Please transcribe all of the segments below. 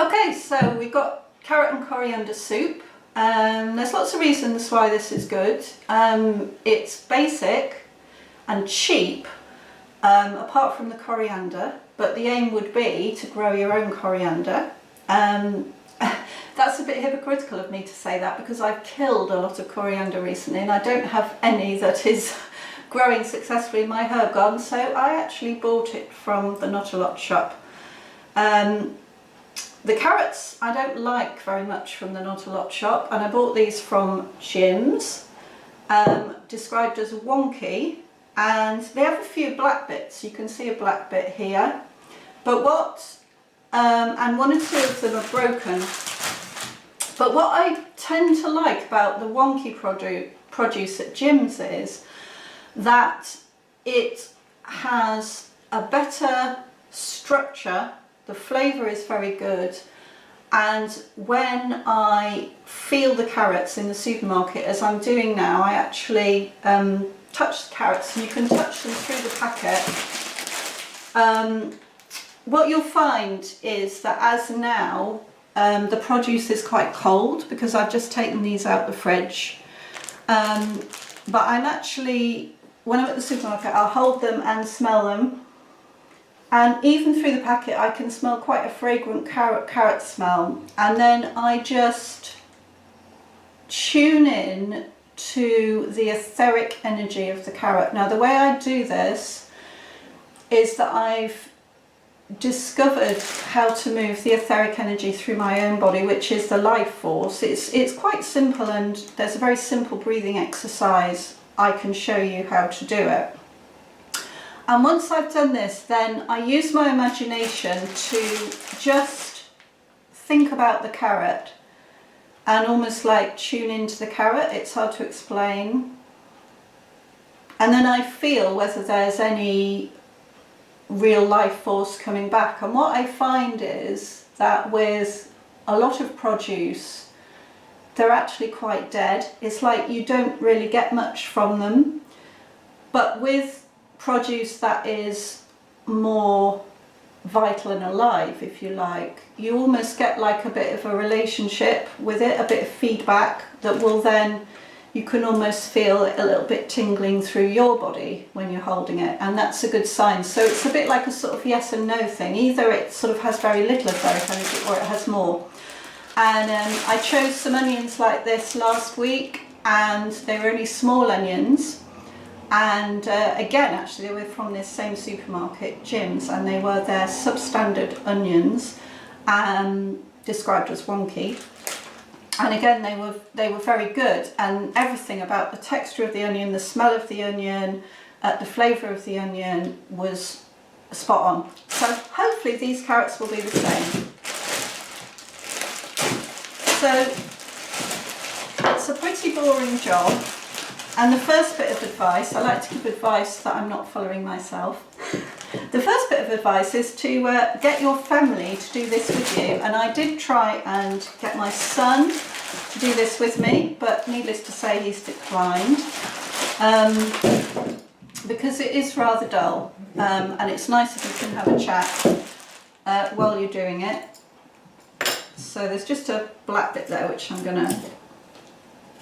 Okay, so we've got carrot and coriander soup. There's lots of reasons why this is good. It's basic and cheap, apart from the coriander, but the aim would be to grow your own coriander. That's a bit hypocritical of me to say that, because I've killed a lot of coriander recently and I don't have any that is growing successfully in my herb garden, so I actually bought it from the Not a Lot shop. The carrots I don't like very much from the Not a Lot shop, and I bought these from Jim's, described as wonky, and they have a few black bits. You can see a black bit here, but and one or two of them are broken. But what I tend to like about the wonky produce at Jim's is that it has a better structure, the flavour is very good, and when I feel the carrots in the supermarket, as I'm doing now, I actually touch the carrots, and you can touch them through the packet. What you'll find is that as now the produce is quite cold, because I've just taken these out the fridge, but I'm actually, when I'm at the supermarket, I'll hold them and smell them, and even through the packet I can smell quite a fragrant carrot smell, and then I just tune in to the etheric energy of the carrot. Now the way I do this is that I've discovered how to move the etheric energy through my own body, which is the life force. It's quite simple, and there's a very simple breathing exercise I can show you how to do it. And once I've done this, then I use my imagination to just think about the carrot and almost like tune into the carrot. It's hard to explain. And then I feel whether there's any real life force coming back. And what I find is that with a lot of produce, they're actually quite dead. It's like you don't really get much from them. But with produce that is more vital and alive, if you like, you almost get like a bit of a relationship with it, a bit of feedback that will then, you can almost feel it a little bit tingling through your body when you're holding it, and that's a good sign. So it's a bit like a sort of yes and no thing. Either it sort of has very little etheric energy or it has more. And I chose some onions like this last week, and they were only small onions, and again actually they were from this same supermarket, Jim's, and they were their substandard onions, described as wonky. And again, they were very good, and everything about the texture of the onion, the smell of the onion, the flavour of the onion was spot on. So hopefully these carrots will be the same. So it's a pretty boring job, and the first bit of advice, I like to give advice that I'm not following myself. The first bit of advice is to get your family to do this with you, and I did try and get my son to do this with me, but needless to say he's declined, because it is rather dull, and it's nice if you can have a chat while you're doing it. So there's just a black bit there which I'm gonna,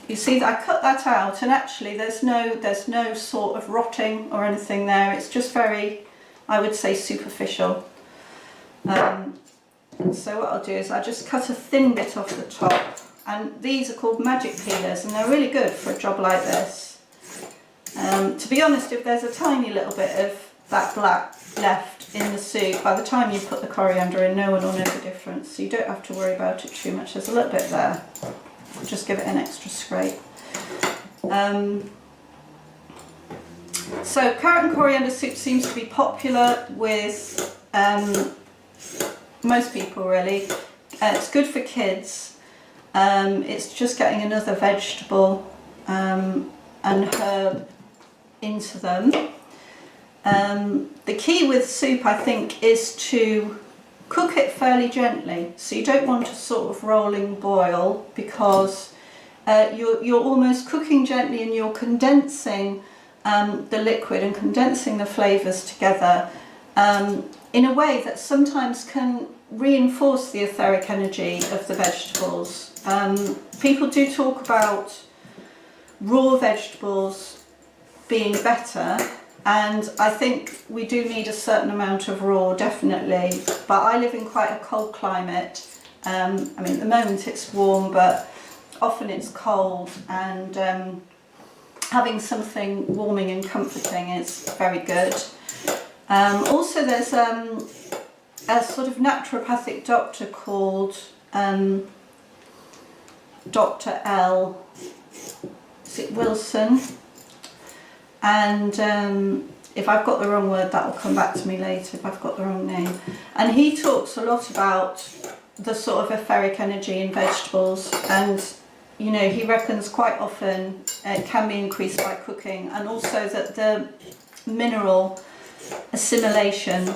you see that I cut that out, and actually there's no sort of rotting or anything there. It's just very, I would say, superficial. And so what I'll do is I'll just cut a thin bit off the top, and these are called magic peelers, and they're really good for a job like this. To be honest, if there's a tiny little bit of that black left in the soup, by the time you put the coriander in, no one will know the difference, so you don't have to worry about it too much. There's a little bit there, just give it an extra scrape. So carrot and coriander soup seems to be popular with most people, really. It's good for kids. It's just getting another vegetable and herb into them. The key with soup, I think, is to cook it fairly gently. So you don't want a sort of rolling boil, because you're almost cooking gently, and you're condensing the liquid and condensing the flavours together. in a way that sometimes can reinforce the etheric energy of the vegetables. People do talk about raw vegetables being better, and I think we do need a certain amount of raw, definitely, but I live in quite a cold climate. I mean, at the moment it's warm, but often it's cold, and having something warming and comforting is very good. Also, there's a sort of naturopathic doctor called Dr. L. Is it Wilson? And if I've got the wrong word, that will come back to me later if I've got the wrong name. And he talks a lot about the sort of etheric energy in vegetables, and you know, he reckons quite often it can be increased by cooking, and also that the mineral assimilation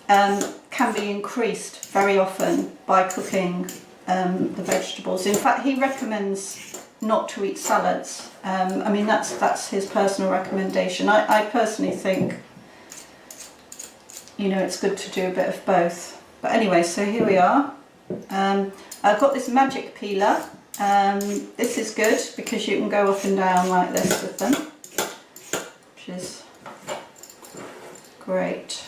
can be increased very often by cooking the vegetables. In fact, he recommends not to eat salads. I mean, that's his personal recommendation. I personally think, you know, it's good to do a bit of both. But anyway, so here we are. I've got this magic peeler. This is good because you can go up and down like this with them, which is great.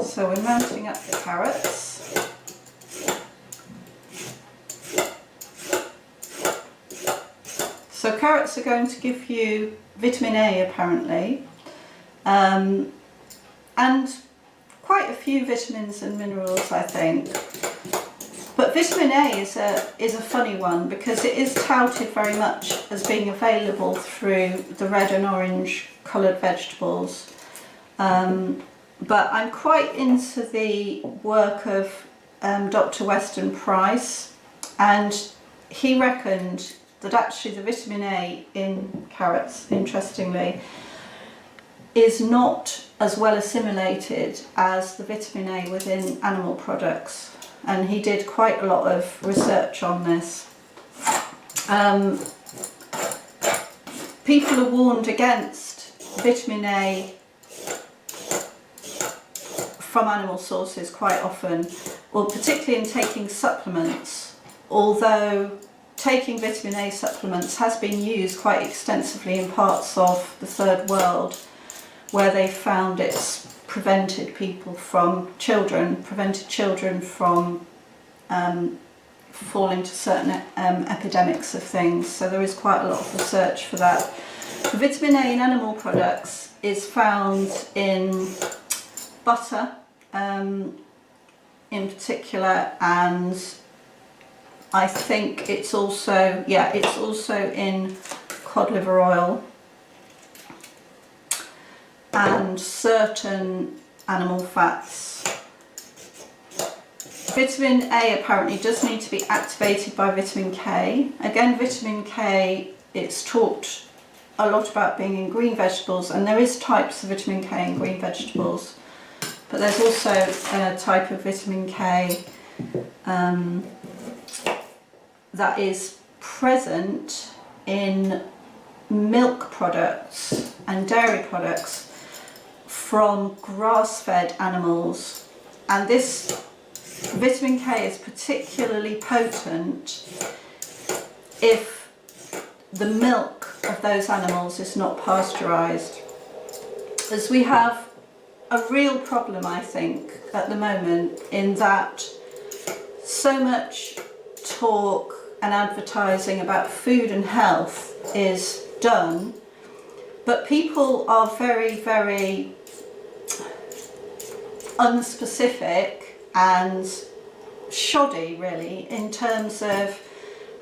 So we're mounting up the carrots. So carrots are going to give you vitamin A apparently, and quite a few vitamins and minerals, I think. But vitamin A is a funny one because it is touted very much as being available through the red and orange coloured vegetables. But I'm quite into the work of Dr. Weston Price, and he reckoned that actually the vitamin A in carrots, interestingly, is not as well assimilated as the vitamin A within animal products. And he did quite a lot of research on this. People are warned against vitamin A from animal sources quite often, or particularly in taking supplements, although taking vitamin A supplements has been used quite extensively in parts of the third world where they found it's prevented children from falling to certain epidemics of things. So there is quite a lot of research for that. The vitamin A in animal products is found in butter in particular, and I think it's also in cod liver oil and certain animal fats. Vitamin A apparently does need to be activated by vitamin K. Again, vitamin K, it's talked a lot about being in green vegetables, and there is types of vitamin K in green vegetables, but there's also a type of vitamin K that is present in milk products and dairy products from grass-fed animals, and this vitamin K is particularly potent if the milk of those animals is not pasteurised, as we have a real problem, I think, at the moment, in that so much talk and advertising about food and health is done, but people are very, very unspecific and shoddy, really, in terms of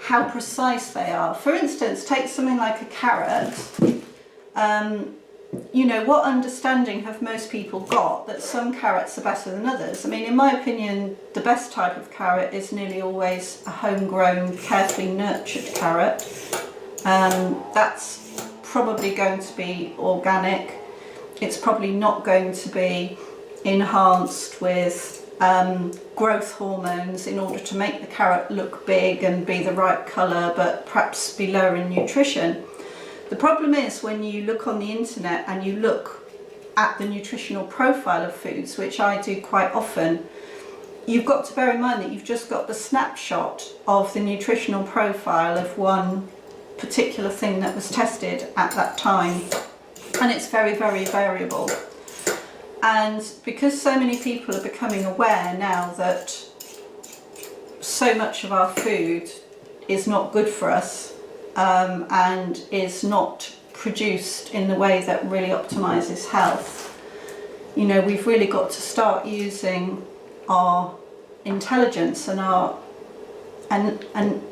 how precise they are. For instance, take something like a carrot. You know, what understanding have most people got that some carrots are better than others? I mean, in my opinion, the best type of carrot is nearly always a homegrown, carefully nurtured carrot. That's probably going to be organic. It's probably not going to be enhanced with growth hormones in order to make the carrot look big and be the right colour, but perhaps be lower in nutrition. The problem is when you look on the internet and you look at the nutritional profile of foods, which I do quite often, you've got to bear in mind that you've just got the snapshot of the nutritional profile of one particular thing that was tested at that time, and it's very, very variable. And because so many people are becoming aware now that so much of our food is not good for us, and is not produced in the way that really optimizes health, you know, we've really got to start using our intelligence and our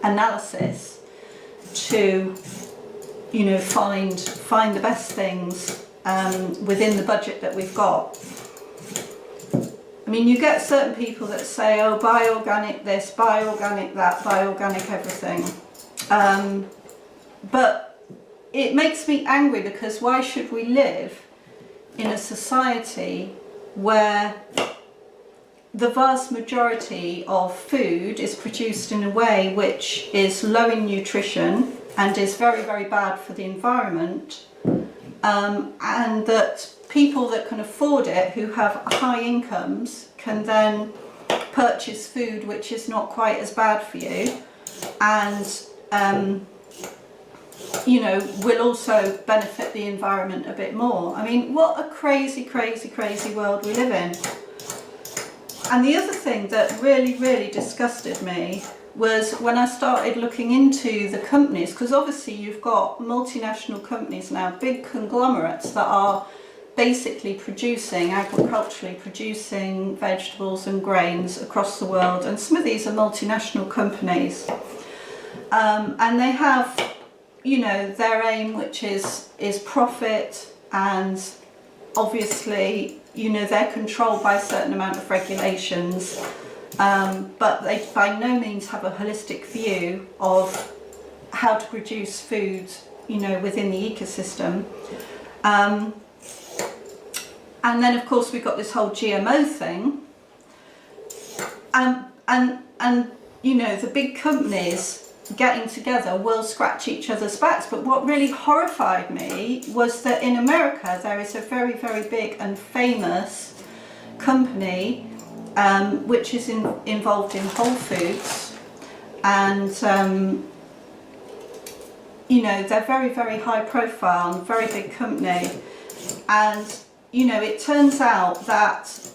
analysis to, you know, find the best things within the budget that we've got. I mean, you get certain people that say, oh, buy organic this, buy organic that, buy organic everything. But it makes me angry, because why should we live in a society where the vast majority of food is produced in a way which is low in nutrition and is very, very bad for the environment, and that people that can afford it, who have high incomes, can then purchase food which is not quite as bad for you, and you know, will also benefit the environment a bit more. I mean, what a crazy, crazy, crazy world we live in. And the other thing that really, really disgusted me was when I started looking into the companies, because obviously you've got multinational companies now, big conglomerates that are basically agriculturally producing vegetables and grains across the world, and some of these are multinational companies, and they have, you know, their aim, which is profit, and obviously, you know, they're controlled by a certain amount of regulations, but they by no means have a holistic view of how to produce food, you know, within the ecosystem. And then, of course, we've got this whole GMO thing, and you know, the big companies getting together will scratch each other's backs. But what really horrified me was that in America there is a very, very big and famous company which is involved in Whole Foods, and you know, they're very, very high profile and very big company, and you know, it turns out that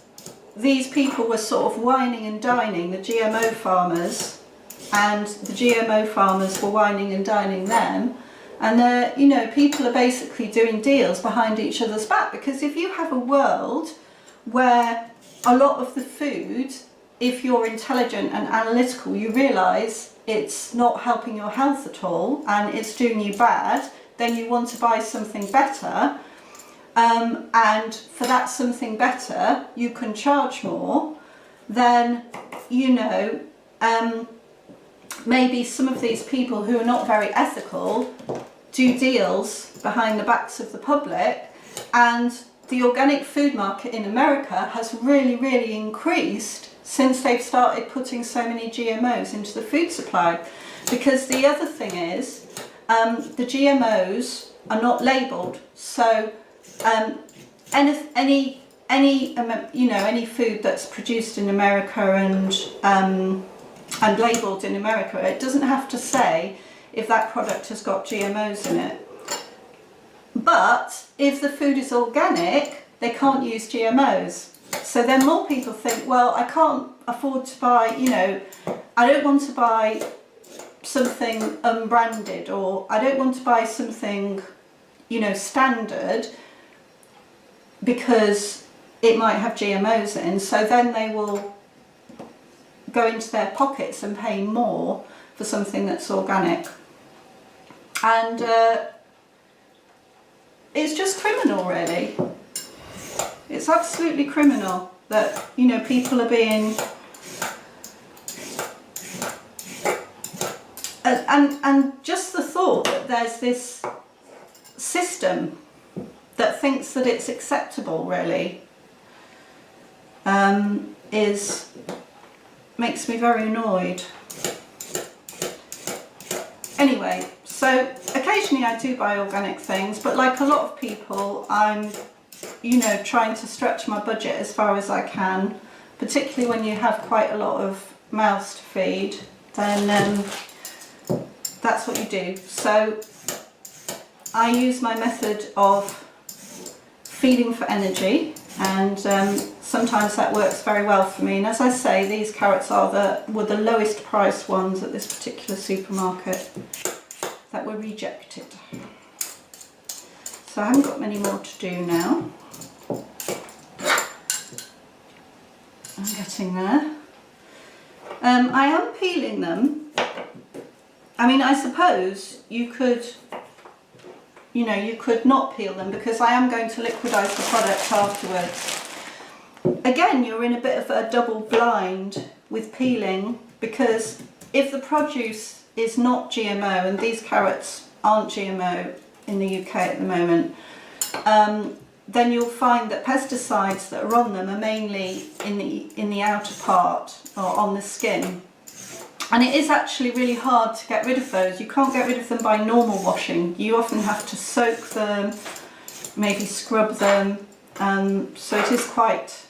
these people were sort of wining and dining the GMO farmers, and the GMO farmers were wining and dining them, and you know, people are basically doing deals behind each other's back. Because if you have a world where a lot of the food, if you're intelligent and analytical, you realise it's not helping your health at all and it's doing you bad, then you want to buy something better, and for that something better you can charge more, then, you know, maybe some of these people who are not very ethical do deals behind the backs of the public, and the organic food market in America has really, really increased since they've started putting so many GMOs into the food supply. Because the other thing is, the GMOs are not labelled, so any you know, any food that's produced in America and labelled in America, it doesn't have to say if that product has got GMOs in it. But if the food is organic, they can't use GMOs. So then more people think, well, I can't afford to buy, you know, I don't want to buy something unbranded, or I don't want to buy something, you know, standard, because it might have GMOs in. So then they will go into their pockets and pay more for something that's organic. And it's just criminal, really. It's absolutely criminal that, you know, people are being... And just the thought that there's this system that thinks that it's acceptable, really. makes me very annoyed. Anyway, so occasionally I do buy organic things, but like a lot of people, I'm, you know, trying to stretch my budget as far as I can, particularly when you have quite a lot of mouths to feed, then that's what you do. So I use my method of feeding for energy, and sometimes that works very well for me. And as I say, these carrots were the lowest priced ones at this particular supermarket that were rejected. So I haven't got many more to do now. I'm getting there. I am peeling them. I mean, I suppose you could, you know, you could not peel them, because I am going to liquidize the product afterwards. Again, you're in a bit of a double blind with peeling, because if the produce is not GMO, and these carrots aren't GMO in the UK at the moment, then you'll find that pesticides that are on them are mainly in the outer part, or on the skin. And it is actually really hard to get rid of those. You can't get rid of them by normal washing. You often have to soak them, maybe scrub them. So it is quite,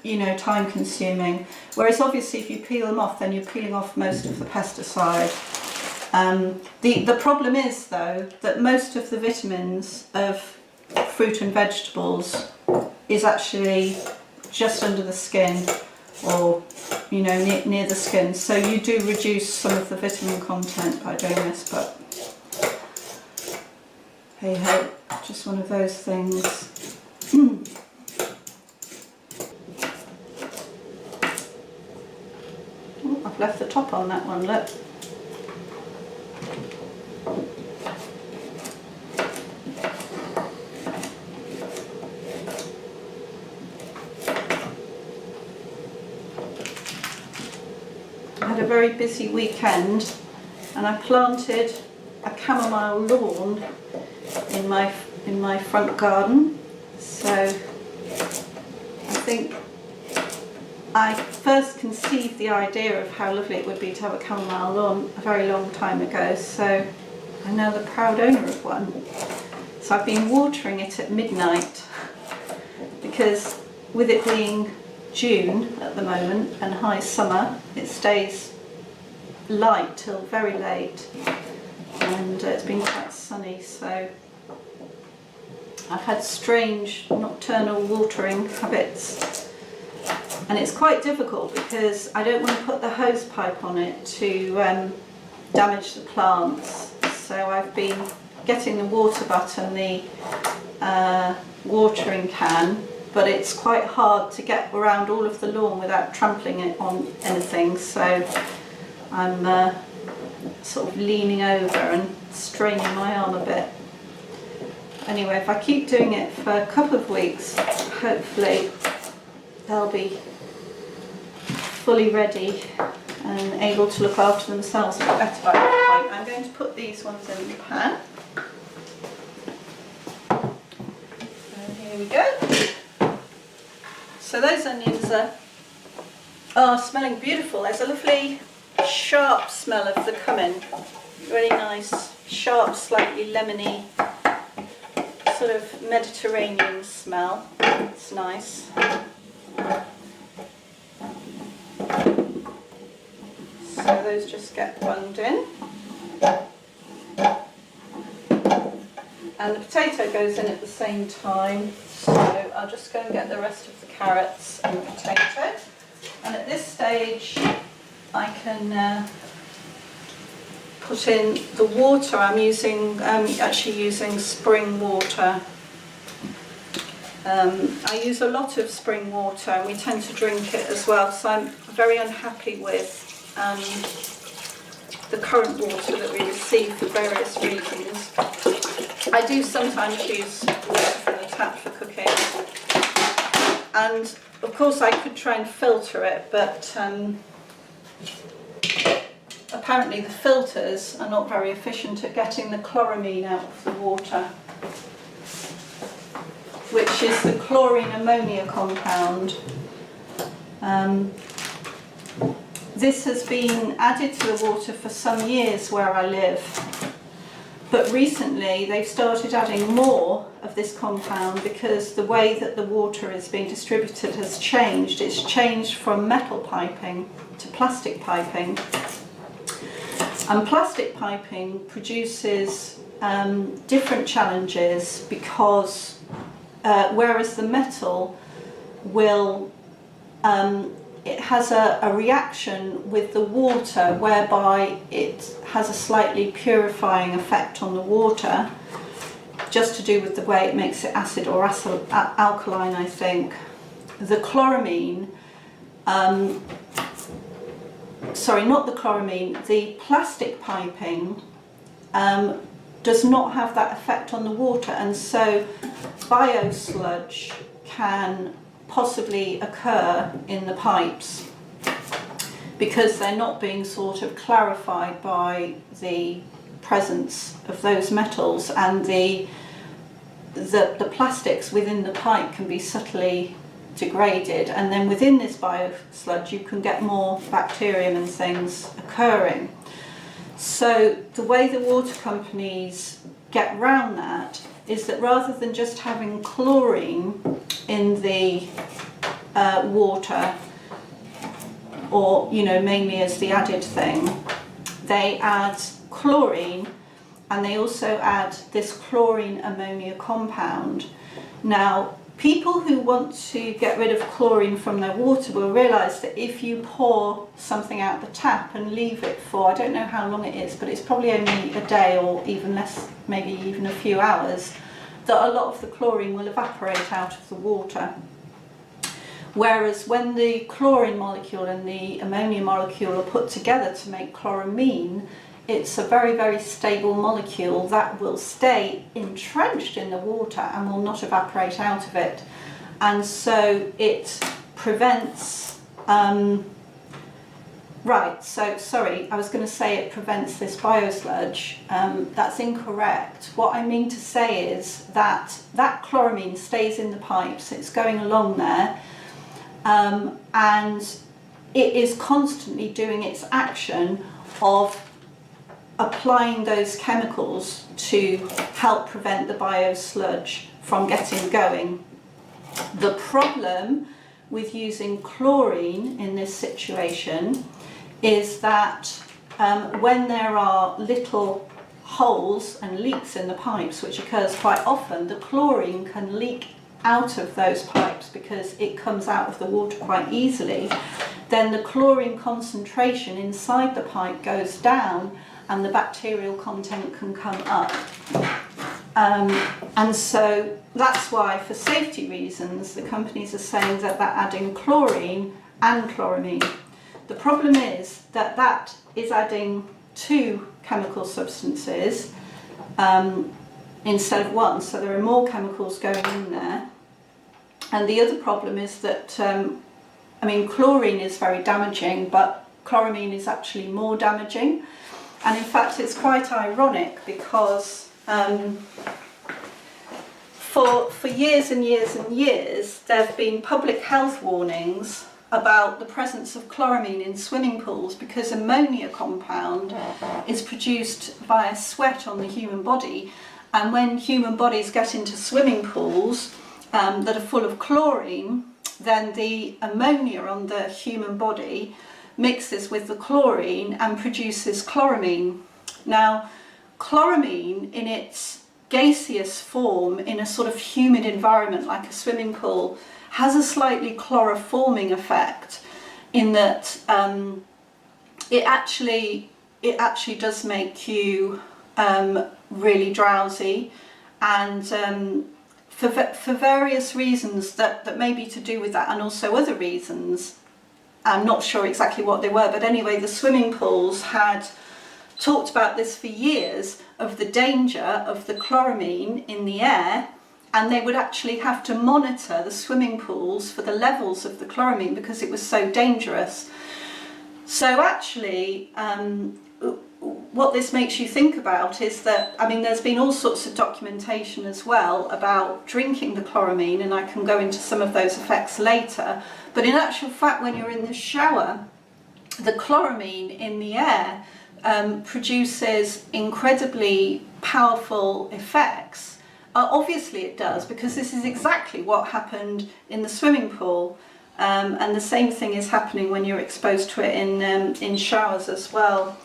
you know, time consuming. Whereas obviously if you peel them off, then you're peeling off most of the pesticide. The problem is though that most of the vitamins of fruit and vegetables is actually just under the skin, or, you know, near the skin. So you do reduce some of the vitamin content by doing this, but hey ho, just one of those things. Oh, I've left the top on that one, look. I had a very busy weekend, and I planted a chamomile lawn in my front garden. So I think I first conceived the idea of how lovely it would be to have a chamomile lawn a very long time ago, so I'm now the proud owner of one. So I've been watering it at midnight, because with it being June at the moment and high summer, it stays light till very late, and it's been quite sunny, so I've had strange nocturnal watering habits, and it's quite difficult because I don't want to put the hose pipe on it to damage the plants. So I've been getting the water butt and the watering can, but it's quite hard to get around all of the lawn without trampling it on anything, so I'm sort of leaning over and straining my arm a bit. Anyway, if I keep doing it for a couple of weeks, hopefully they'll be fully ready and able to look after themselves a bit better by that point. I'm going to put these ones in the pan. And here we go. So those onions are smelling beautiful. There's a lovely sharp smell of the cumin. Really nice, sharp, slightly lemony, sort of Mediterranean smell. It's nice. So those just get bunged in. And the potato goes in at the same time, so I'll just go and get the rest of the carrots and potato. And at this stage I can put in the water. I'm actually using spring water. I use a lot of spring water, and we tend to drink it as well, so I'm very unhappy with the current water that we receive for various reasons. I do sometimes use water from the tap for cooking, and of course I could try and filter it, but apparently the filters are not very efficient at getting the chloramine out of the water, which is the chlorine ammonia compound. This has been added to the water for some years where I live, but recently they've started adding more of this compound because the way that the water is being distributed has changed. It's changed from metal piping to plastic piping, and plastic piping produces different challenges because whereas the metal will it has a reaction with the water whereby it has a slightly purifying effect on the water, just to do with the way it makes it acid or alkaline, I think. The chloramine, sorry, not the chloramine, the plastic piping does not have that effect on the water, and so biosludge can possibly occur in the pipes because they're not being sort of clarified by the presence of those metals, and the plastics within the pipe can be subtly degraded, and then within this biosludge you can get more bacterium and things occurring. So the way the water companies get round that is that rather than just having chlorine in the water, or mainly as the added thing, they add chlorine, and they also add this chlorine ammonia compound. Now, people who want to get rid of chlorine from their water will realise that if you pour something out the tap and leave it for, I don't know how long it is, but it's probably only a day or even less, maybe even a few hours, that a lot of the chlorine will evaporate out of the water. Whereas when the chlorine molecule and the ammonia molecule are put together to make chloramine, it's a very, very stable molecule that will stay entrenched in the water and will not evaporate out of it. And so it prevents, right, so sorry, I was going to say it prevents this biosludge. That's incorrect. What I mean to say is that that chloramine stays in the pipes, it's going along there, and it is constantly doing its action of applying those chemicals to help prevent the biosludge from getting going. The problem with using chlorine in this situation is that when there are little holes and leaks in the pipes, which occurs quite often, the chlorine can leak out of those pipes because it comes out of the water quite easily. Then the chlorine concentration inside the pipe goes down and the bacterial content can come up. And so that's why, for safety reasons, the companies are saying that they're adding chlorine and chloramine. The problem is that that is adding two chemical substances instead of one, so there are more chemicals going in there. And the other problem is that, chlorine is very damaging, but chloramine is actually more damaging. And in fact, it's quite ironic because for years and years and years, there have been public health warnings about the presence of chloramine in swimming pools because ammonia compound is produced via sweat on the human body, and when human bodies get into swimming pools that are full of chlorine, then the ammonia on the human body mixes with the chlorine and produces chloramine. Now, chloramine in its gaseous form in a sort of humid environment like a swimming pool has a slightly chloroforming effect in that it actually does make you really drowsy, and for various reasons that may be to do with that, and also other reasons. I'm not sure exactly what they were, but anyway, the swimming pools had talked about this for years, of the danger of the chloramine in the air, and they would actually have to monitor the swimming pools for the levels of the chloramine because it was so dangerous. So actually, what this makes you think about is that, I mean, there's been all sorts of documentation as well about drinking the chloramine, and I can go into some of those effects later. But in actual fact, when you're in the shower, the chloramine in the air produces incredibly powerful effects. Obviously it does, because this is exactly what happened in the swimming pool. And the same thing is happening when you're exposed to it in showers as well.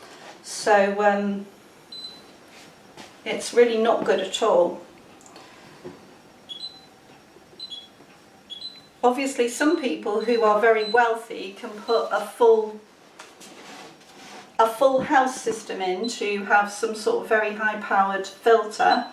So it's really not good at all. Obviously some people who are very wealthy can put a full house system in to have some sort of very high powered filter,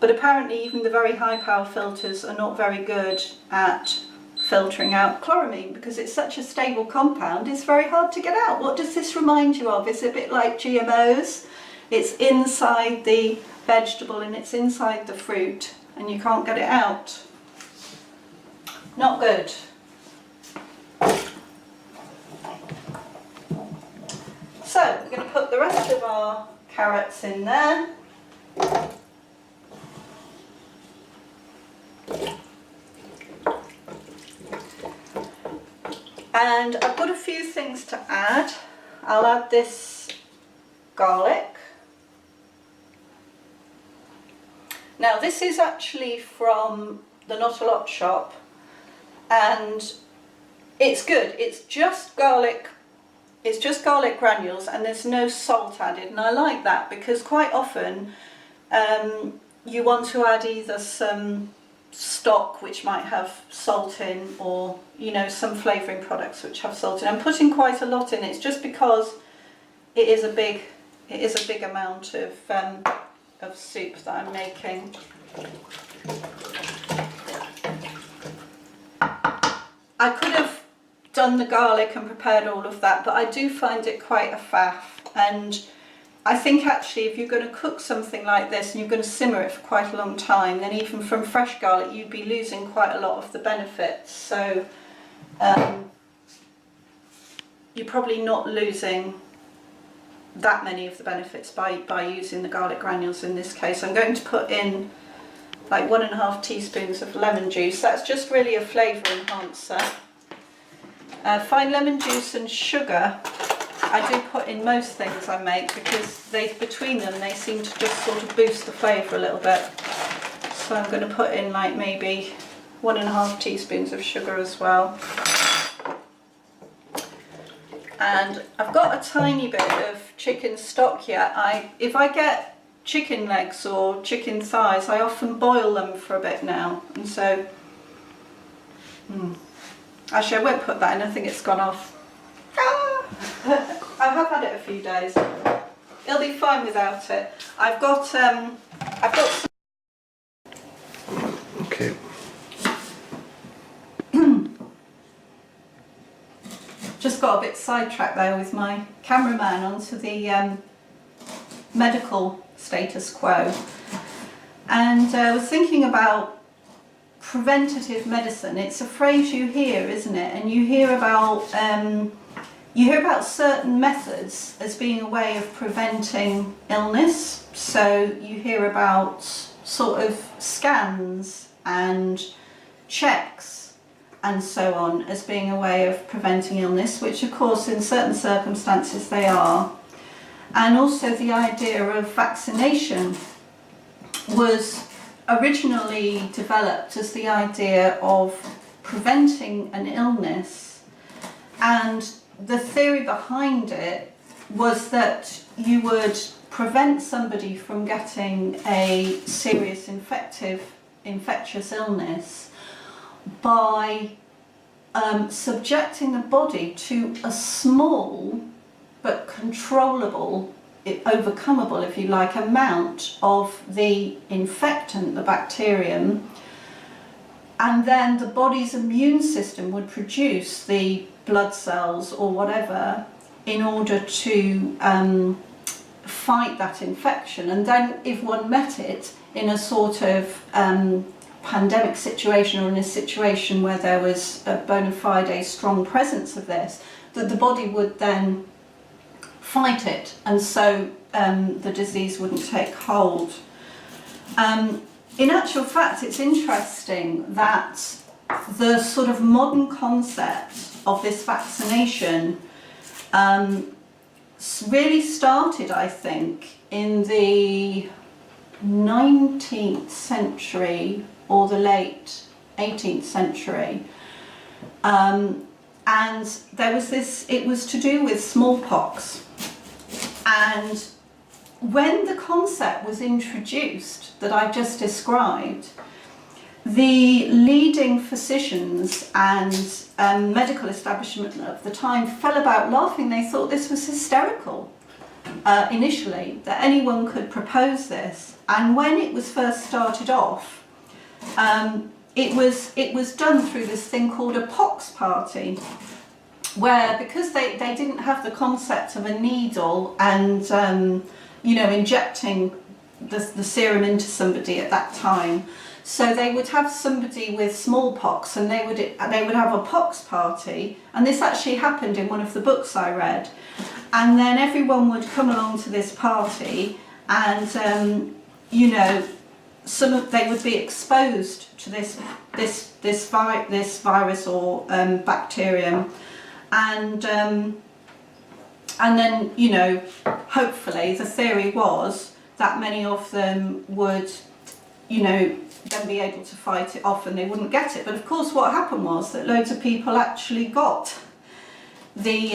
but apparently even the very high power filters are not very good at filtering out chloramine, because it's such a stable compound, it's very hard to get out. What does this remind you of? It's a bit like GMOs. It's inside the vegetable and it's inside the fruit, and you can't get it out. Not good. So we're going to put the rest of our carrots in there. And I've got a few things to add. I'll add this garlic. Now this is actually from the Not A Lot shop, and it's good. It's just garlic granules, and there's no salt added, and I like that, because quite often you want to add either some stock which might have salt in, or some flavouring products which have salt in. I'm putting quite a lot in. It's just because it is a big amount of soup that I'm making. I could have done the garlic and prepared all of that, but I do find it quite a faff, and I think actually if you're going to cook something like this and you're going to simmer it for quite a long time, then even from fresh garlic you'd be losing quite a lot of the benefits. So you're probably not losing that many of the benefits by using the garlic granules in this case. I'm going to put in like 1.5 teaspoons of lemon juice. That's just really a flavour enhancer. Fine lemon juice and sugar I do put in most things I make, because between them they seem to just sort of boost the flavour a little bit. So I'm going to put in like maybe 1.5 teaspoons of sugar as well. And I've got a tiny bit of chicken stock here. If I get chicken legs or chicken thighs, I often boil them for a bit now, and so actually I won't put that in, I think it's gone off. I have had it a few days. It'll be fine without it. I've got some... Okay. Just got a bit sidetracked there with my cameraman onto the medical status quo, and I was thinking about preventative medicine. It's a phrase you hear, isn't it? And you hear about certain methods as being a way of preventing illness. So you hear about sort of scans and checks and so on as being a way of preventing illness, which of course in certain circumstances they are. And also the idea of vaccination was originally developed as the idea of preventing an illness, and the theory behind it was that you would prevent somebody from getting a serious infectious illness by subjecting the body to a small but controllable, overcomable if you like, amount of the infectant, the bacterium, and then the body's immune system would produce the blood cells or whatever in order to fight that infection. And then if one met it in a sort of pandemic situation, or in a situation where there was a bona fide strong presence of this, that the body would then fight it, and so the disease wouldn't take hold. In actual fact, it's interesting that the sort of modern concept of this vaccination really started, I think, in the 19th century or the late 18th century. And there was this, it was to do with smallpox. And when the concept was introduced that I just described, the leading physicians and medical establishment of the time fell about laughing. They thought this was hysterical initially, that anyone could propose this. And when it was first started off, it was done through this thing called a pox party, where because they didn't have the concept of a needle and injecting the serum into somebody at that time, so they would have somebody with smallpox and they would have a pox party, and this actually happened in one of the books I read, and then everyone would come along to this party and they would be exposed to this virus or bacterium, and then hopefully the theory was that many of them would then be able to fight it off and they wouldn't get it. But of course what happened was that loads of people actually got the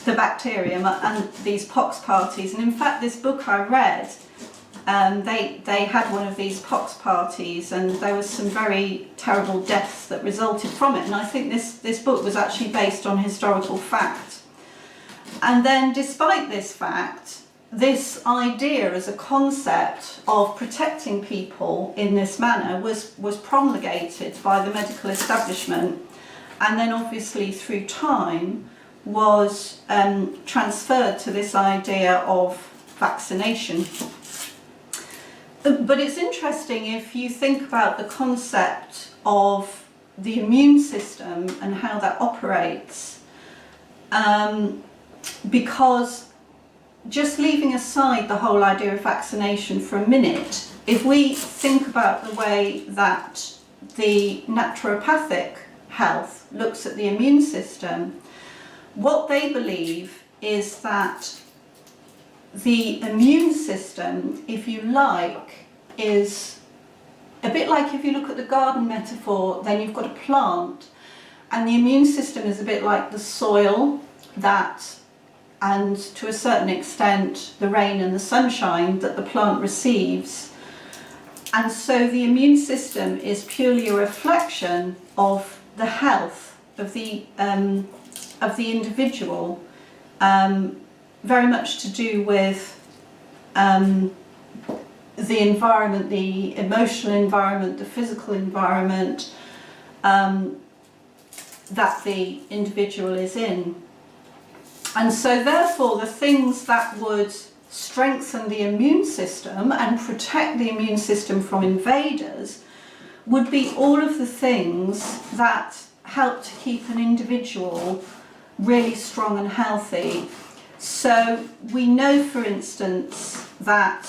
bacterium and these pox parties. And in fact, this book I read, they had one of these pox parties and there was some very terrible deaths that resulted from it. And I think this book was actually based on historical fact. And then despite this fact, this idea as a concept of protecting people in this manner was promulgated by the medical establishment, and then obviously through time was transferred to this idea of vaccination. But it's interesting if you think about the concept of the immune system and how that operates, because just leaving aside the whole idea of vaccination for a minute, if we think about the way that the naturopathic health looks at the immune system, what they believe is that the immune system, if you like, is a bit like if you look at the garden metaphor, then you've got a plant, and the immune system is a bit like the soil and to a certain extent the rain and the sunshine that the plant receives. And so the immune system is purely a reflection of the health of the individual, very much to do with the environment, the emotional environment, the physical environment that the individual is in. And so therefore the things that would strengthen the immune system and protect the immune system from invaders would be all of the things that help to keep an individual really strong and healthy. So we know, for instance, that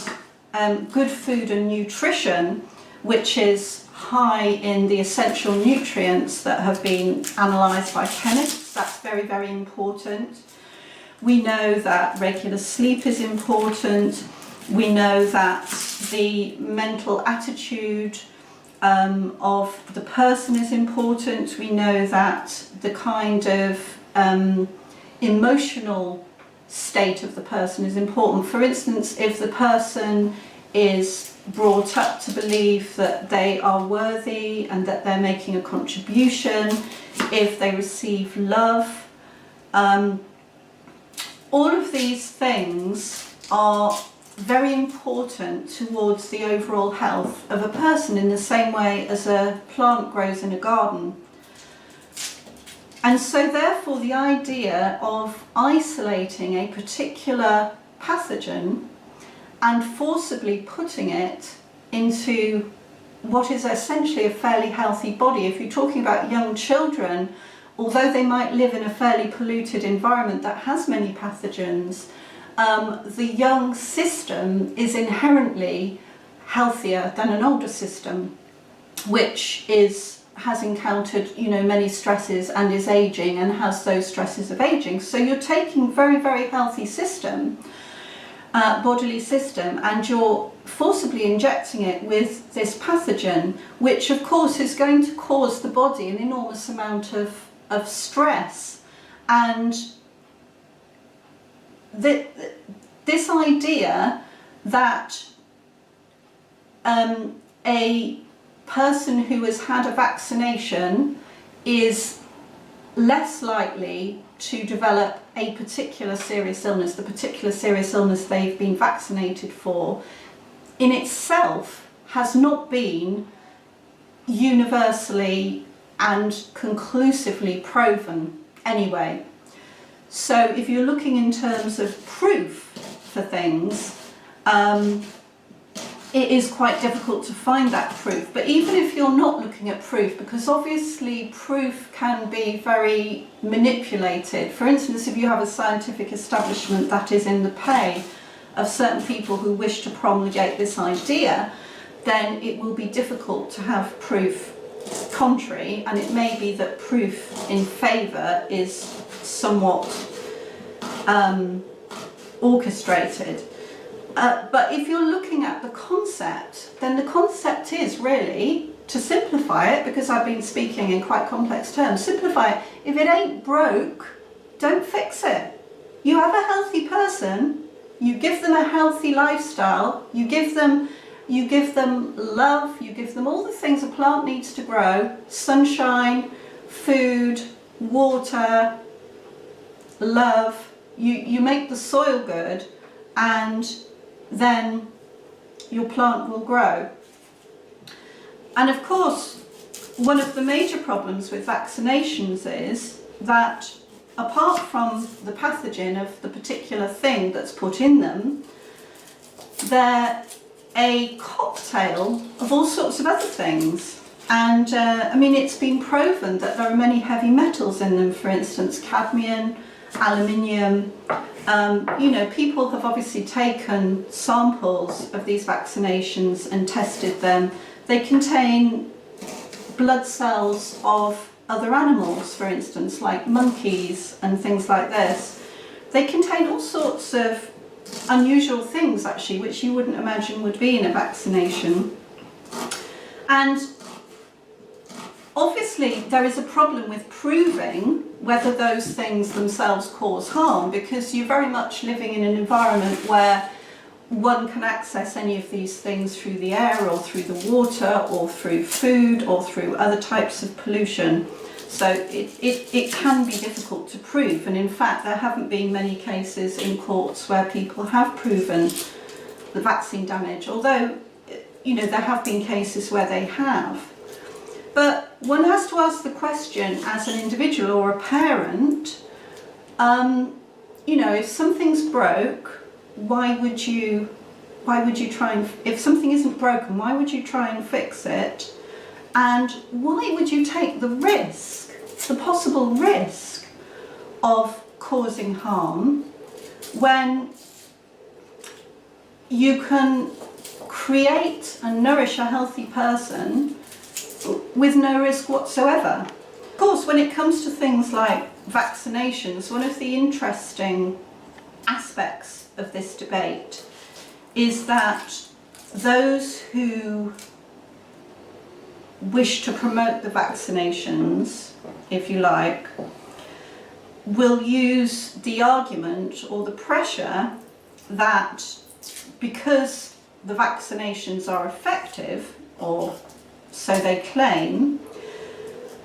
good food and nutrition, which is high in the essential nutrients that have been analysed by chemists, that's very, very important. We know that regular sleep is important. We know that the mental attitude of the person is important. We know that the kind of emotional state of the person is important. For instance, if the person is brought up to believe that they are worthy and that they're making a contribution, if they receive love, all of these things are very important towards the overall health of a person, in the same way as a plant grows in a garden. And so therefore the idea of isolating a particular pathogen and forcibly putting it into what is essentially a fairly healthy body, if you're talking about young children, although they might live in a fairly polluted environment that has many pathogens, the young system is inherently healthier than an older system, which has encountered, you know, many stresses and is aging and has those stresses of aging. So you're taking very, very healthy system, bodily system, and you're forcibly injecting it with this pathogen, which of course is going to cause the body an enormous amount of stress. And this idea that a person who has had a vaccination is less likely to develop a particular serious illness, the particular serious illness they've been vaccinated for, in itself has not been universally and conclusively proven anyway. So if you're looking in terms of proof for things, it is quite difficult to find that proof. But even if you're not looking at proof, because obviously proof can be very manipulated. For instance, if you have a scientific establishment that is in the pay of certain people who wish to promulgate this idea, then it will be difficult to have proof contrary, and it may be that proof in favour is somewhat orchestrated. But if you're looking at the concept, then the concept is really, to simplify it, because I've been speaking in quite complex terms, simplify it. If it ain't broke, don't fix it. You have a healthy person, you give them a healthy lifestyle, you give them love, you give them all the things a plant needs to grow: sunshine, food, water, love. You make the soil good, and then your plant will grow. And of course, one of the major problems with vaccinations is that apart from the pathogen of the particular thing that's put in them, they're a cocktail of all sorts of other things. And I mean, it's been proven that there are many heavy metals in them, for instance, cadmium, aluminium. You know, people have obviously taken samples of these vaccinations and tested them. They contain blood cells of other animals, for instance, like monkeys and things like this. They contain all sorts of unusual things, actually, which you wouldn't imagine would be in a vaccination. And obviously there is a problem with proving whether those things themselves cause harm, because you're very much living in an environment where one can access any of these things through the air or through the water or through food or through other types of pollution. So it can be difficult to prove, and in fact there haven't been many cases in courts where people have proven the vaccine damage, although, you know, there have been cases where they have. But one has to ask the question, as an individual or a parent, you know, if something's broke, why would you try and, if something isn't broken, why would you try and fix it? And why would you take the risk, the possible risk of causing harm, when you can create and nourish a healthy person with no risk whatsoever? Of course, when it comes to things like vaccinations, one of the interesting aspects of this debate is that those who wish to promote the vaccinations, if you like, will use the argument or the pressure that because the vaccinations are effective, or so they claim,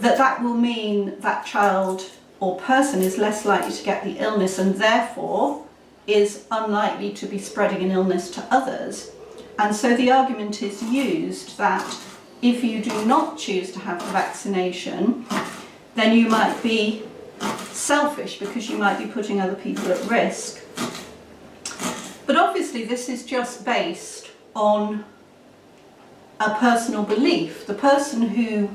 that will mean that child or person is less likely to get the illness and therefore is unlikely to be spreading an illness to others. And so the argument is used that if you do not choose to have the vaccination, then you might be selfish because you might be putting other people at risk. But obviously this is just based on a personal belief. The person who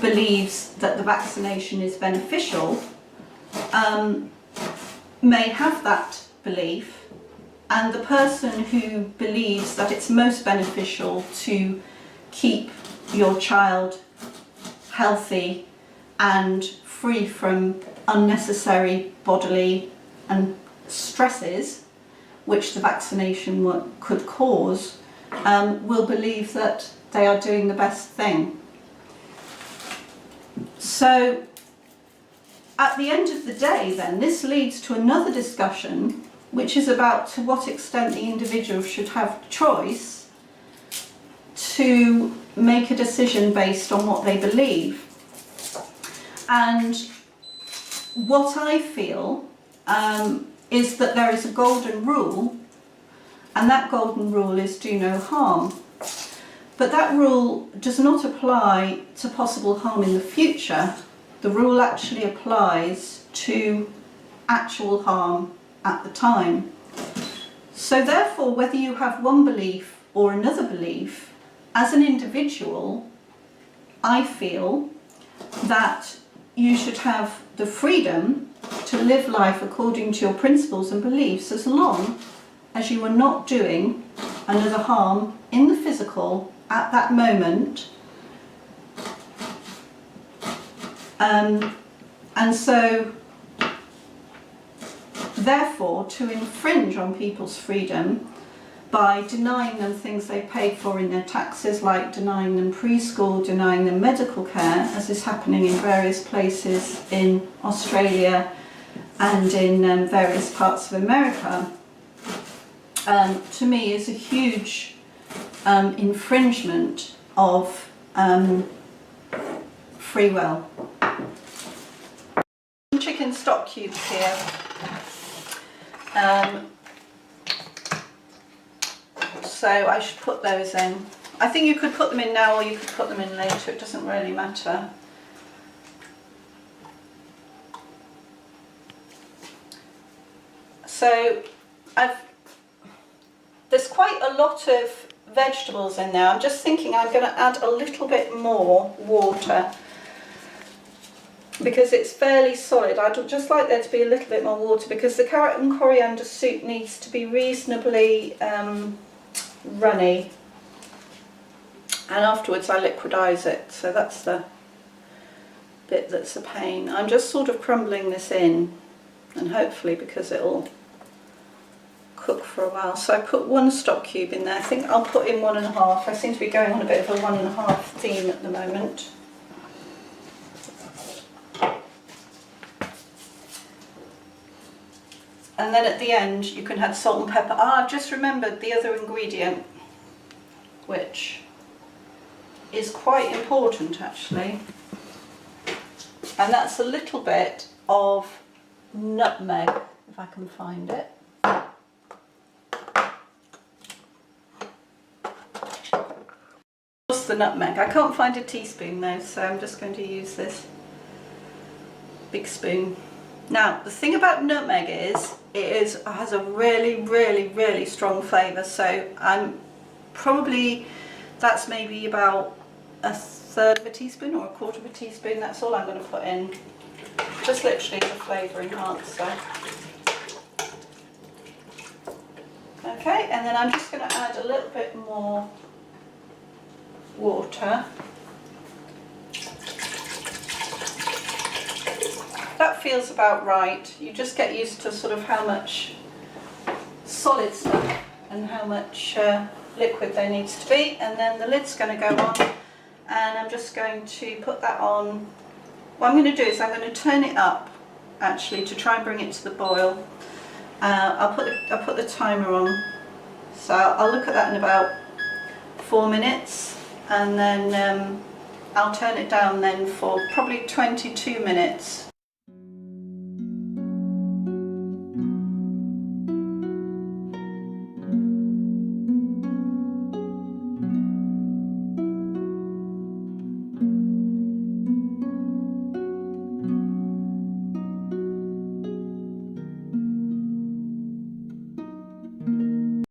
believes that the vaccination is beneficial may have that belief, and the person who believes that it's most beneficial to keep your child healthy and free from unnecessary bodily and stresses which the vaccination could cause, will believe that they are doing the best thing. So at the end of the day then, this leads to another discussion, which is about to what extent the individual should have choice to make a decision based on what they believe. And what I feel is that there is a golden rule, and that golden rule is do no harm. But that rule does not apply to possible harm in the future. The rule actually applies to actual harm at the time. So therefore, whether you have one belief or another belief, as an individual, I feel that you should have the freedom to live life according to your principles and beliefs, as long as you are not doing another harm in the physical at that moment. And so therefore, to infringe on people's freedom by denying them things they paid for in their taxes, like denying them preschool, denying them medical care, as is happening in various places in Australia and in various parts of America, to me is a huge infringement of free will. Chicken stock cubes here. So I should put those in. I think you could put them in now or you could put them in later, it doesn't really matter. So there's quite a lot of vegetables in there. I'm just thinking I'm going to add a little bit more water because it's fairly solid. I'd just like there to be a little bit more water because the carrot and coriander soup needs to be reasonably runny, and afterwards I liquidize it, so that's the bit that's a pain. I'm just sort of crumbling this in, and hopefully because it'll cook for a while. So I put 1 stock cube in there. I think I'll put in 1.5. I seem to be going on a bit of a 1.5 theme at the moment. And then at the end you can add salt and pepper. I've just remembered the other ingredient, which is quite important actually, and that's a little bit of nutmeg, if I can find it. What's the nutmeg? I can't find a teaspoon though, so I'm just going to use this big spoon. Now, the thing about nutmeg is, it has a really strong flavour, so I'm probably, that's maybe about 1/3 of a teaspoon or 1/4 of a teaspoon, that's all I'm going to put in. Just literally as a flavour enhancer. Okay, and then I'm just going to add a little bit more water. That feels about right. You just get used to sort of how much solid stuff and how much liquid there needs to be, and then the lid's going to go on, and I'm just going to put that on. What I'm going to do is I'm going to turn it up actually to try and bring it to the boil. I'll put the timer on, so I'll look at that in about 4 minutes, and then I'll turn it down then for probably 22 minutes.